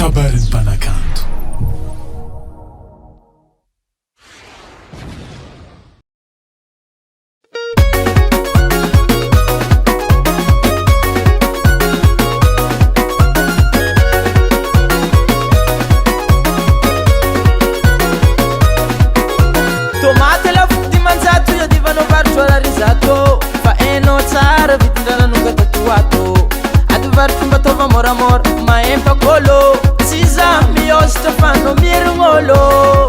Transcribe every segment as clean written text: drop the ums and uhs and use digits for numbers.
kabarin'ny mpanakanto. Tomate la futi mangiato io divano varcio alla risato fa eno tsara vitindrana nunga tatuato adu varcio mbatova mora mor ma empa colo siza mio stefano mirngolo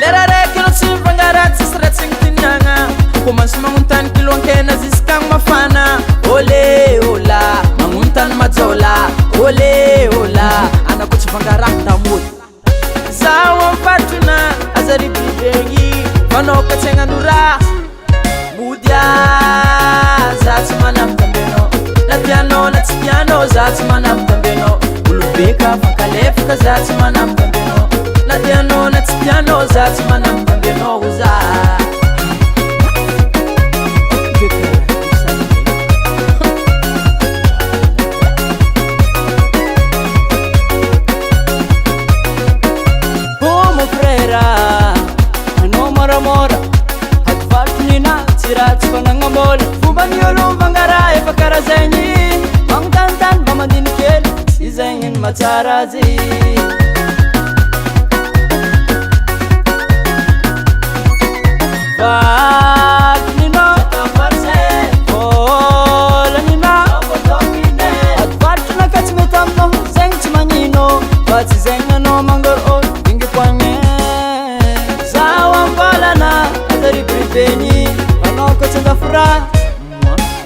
lerare che non si vangarazzi strazzi tinyanga come si manguntan kilonke na ziskang mafana ole ola manguntan mazola ole ola vangarata mut zawa fatuna azari bibengi manoka tsenganura mudia zati manam tambeno la piano na tiano zati manam tambeno ulubeka fakalefka zati manam tambeno la piano na tiano zati manam tambeno uza Fumaniolo vangara e fakara zenyi Mangtantan bamadini kel si zengin matarazi Vagnino Olanina Advartuna katsmetamno zeng chimanino Vatsi zengano mangor o ingi panye Zawam balana adari pripeni Manoko tsenga fura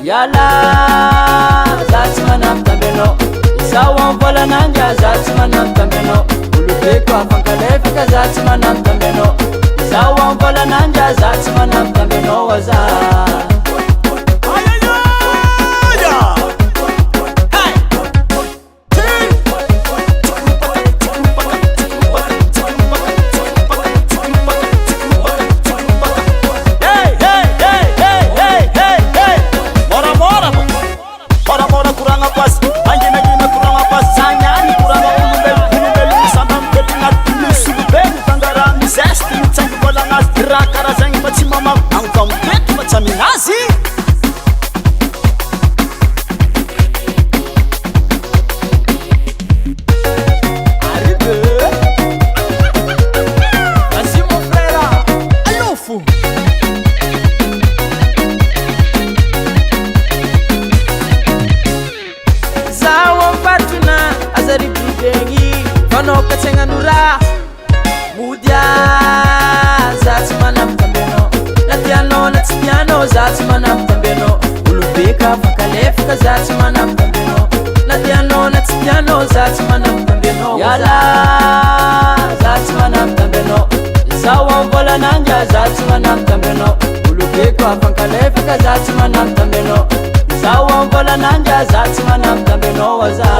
Yala zati manam tambeno Isawan vola nanja zati manam tambeno Ulubeko afankalefika zati manam tambeno Isawan vola nanja zati manam tambeno waza Manoka tsenganura mudia zati manam tambeno la piano na tiano zati manam tambeno ulubeka fakalefika zati manam tambeno la piano na tiano zati manam tambeno yala zati manam tambeno zawa vola nanja zati manam tambeno ulubeka fakalefika zati manam tambeno zawa vola nanja zati manam tambeno waza